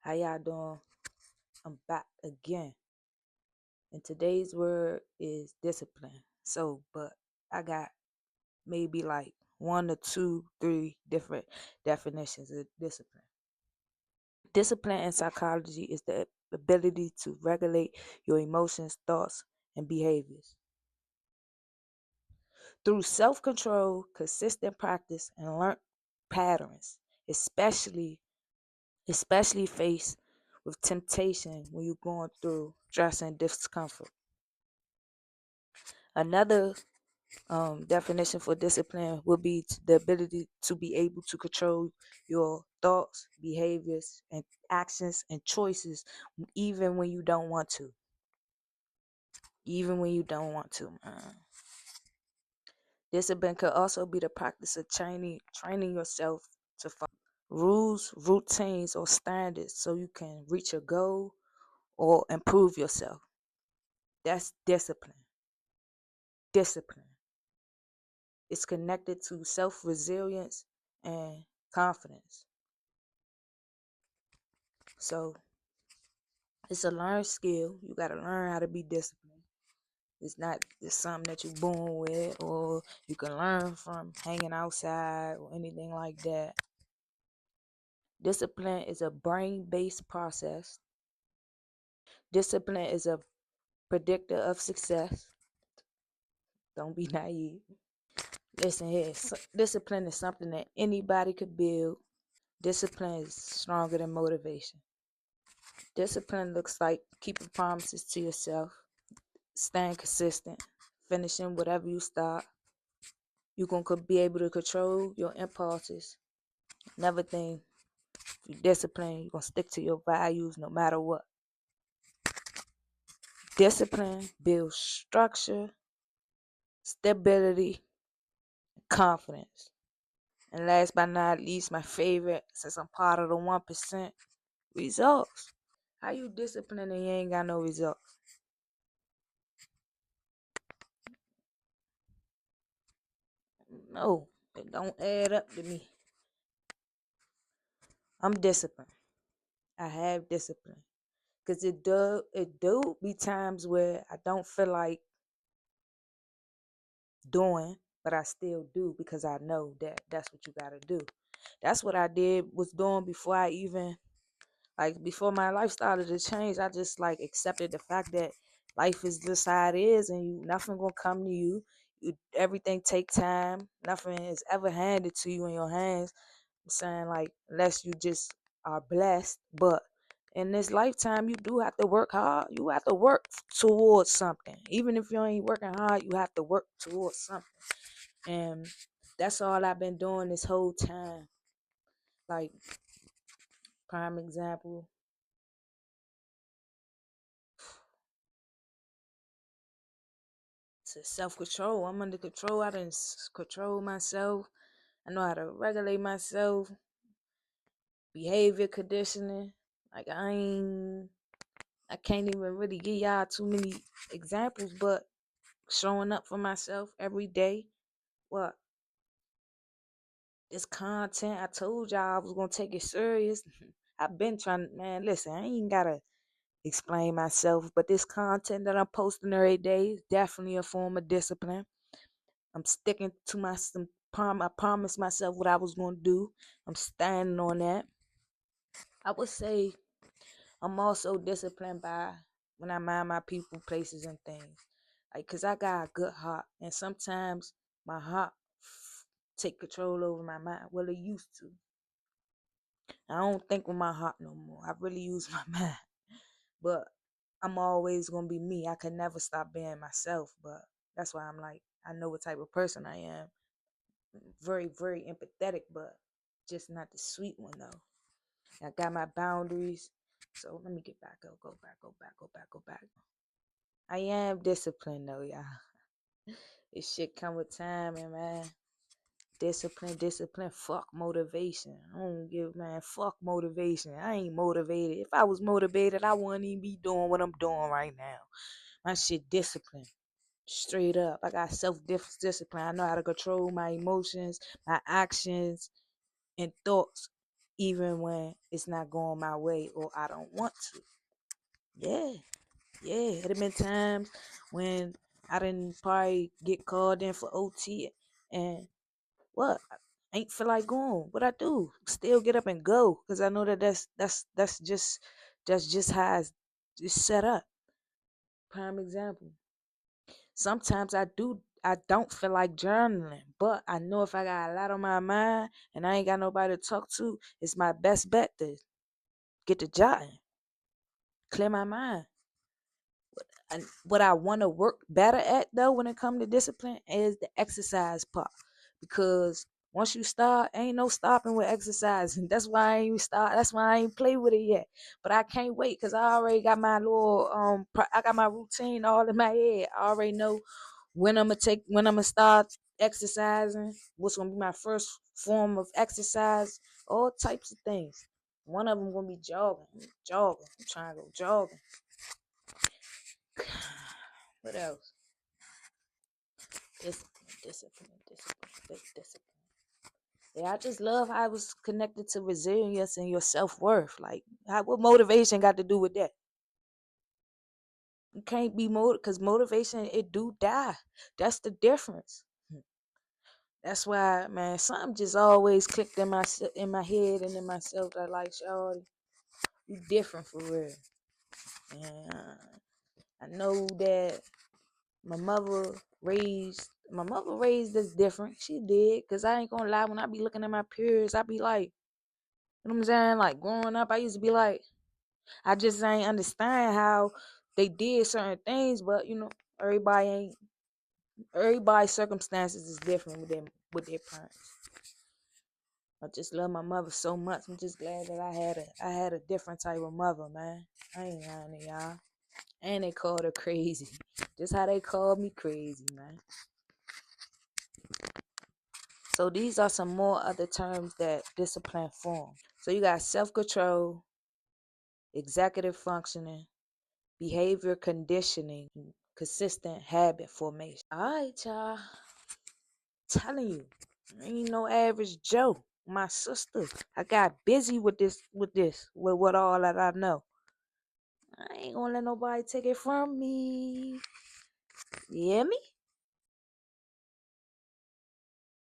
How y'all doing? I'm back again. And today's word is discipline. But I got maybe like one or two, three different definitions of discipline. Discipline in psychology is the ability to regulate your emotions, thoughts, and behaviors. Through self control, consistent practice, and learned patterns, especially faced with temptation when you're going through stress and discomfort. Another definition for discipline would be the ability to be able to control your thoughts, behaviors, and actions and choices, even when you don't want to. Even when you don't want to. Discipline could also be the practice of training yourself to follow rules, routines, or standards so you can reach a goal or improve yourself. That's discipline. Discipline. It's connected to self resilience and confidence. So it's a learned skill. You got to learn how to be disciplined. It's not just something that you're born with or you can learn from hanging outside or anything like that. Discipline is a brain based process. Discipline is a predictor of success. Don't be naive. Listen here, discipline is something that anybody could build. Discipline is stronger than motivation. Discipline looks like keeping promises to yourself, staying consistent, finishing whatever you start. You're going to be able to control your impulses. Never think if you're disciplined, you're going to stick to your values no matter what. Discipline builds structure, stability, confidence. And last but not least, my favorite, since I'm part of the 1%, results. How you disciplined and you ain't got no results? No, it don't add up to me. I'm disciplined. I have discipline. Cause it do be times where I don't feel like doing, but I still do because I know that that's what you gotta do. That's what I was doing before I even before my life started to change. I just accepted the fact that life is just how it is, and nothing gonna come to you. Everything take time. Nothing is ever handed to you in your hands. I'm saying unless you just are blessed, but in this lifetime you do have to work hard. You have to work towards something. Even if you ain't working hard, you have to work towards something. And that's all I've been doing this whole time. Like, prime example, to self-control. I'm under control. I didn't control myself. I know how to regulate myself. Behavior conditioning. I can't even really give y'all too many examples, but showing up for myself every day. What? This content, I told y'all I was gonna take it serious. I've been trying, man. Listen, I ain't gotta explain myself, but this content that I'm posting every day is definitely a form of discipline. I'm sticking to I promised myself what I was gonna do. I'm standing on that. I would say I'm also disciplined by when I mind my people, places, and things. Cause I got a good heart, and sometimes my heart take control over my mind. Well, it used to. I don't think with my heart no more. I really use my mind. But I'm always gonna be me. I can never stop being myself. But that's why I know what type of person I am. Very, very empathetic, but just not the sweet one though. I got my boundaries. So let me get back up, go back. I am disciplined though, y'all. This shit come with time, and man. Discipline, fuck motivation. I don't give, man, fuck motivation. I ain't motivated. If I was motivated, I wouldn't even be doing what I'm doing right now. My shit discipline. Straight up. I got self discipline. I know how to control my emotions, my actions, and thoughts, even when it's not going my way or I don't want to. Yeah, yeah. It have been times when I didn't probably get called in for OT and what? I ain't feel like going. What I do? Still get up and go because I know that that's just how it's set up. Prime example. Sometimes I don't feel like journaling, but I know if I got a lot on my mind and I ain't got nobody to talk to, it's my best bet to get to jotting, clear my mind. And what I want to work better at though when it comes to discipline is the exercise part. Because once you start, ain't no stopping with exercising. That's why I ain't start. That's why I ain't play with it yet. But I can't wait because I already got my little I got my routine all in my head. I already know when I'm gonna start exercising, what's gonna be my first form of exercise, all types of things. One of them gonna be jogging. Jogging. I'm trying to go jogging. What else? Discipline. Yeah, I just love how I was connected to resilience and your self worth. Like, what motivation got to do with that? You can't be motivated because motivation it do die. That's the difference. That's why, man, something just always clicked in my head and in myself that like, Shawty, you different for real. And I know that my mother raised us different. She did, cause I ain't gonna lie. When I be looking at my peers, I be like, you know what I'm saying? Like growing up, I used to be like, I just ain't understand how they did certain things, but everybody ain't. Everybody's circumstances is different with their parents. I just love my mother so much. I'm just glad that I had a different type of mother, man. I ain't lying to y'all. And they called her crazy. Just how they called me crazy, man. So these are some more other terms that discipline form. So you got self-control, executive functioning, behavior conditioning, consistent habit formation. Alright, y'all. Telling you, I ain't no average Joe. My sister. I got busy with what all that I know. I ain't gonna let nobody take it from me. You hear me?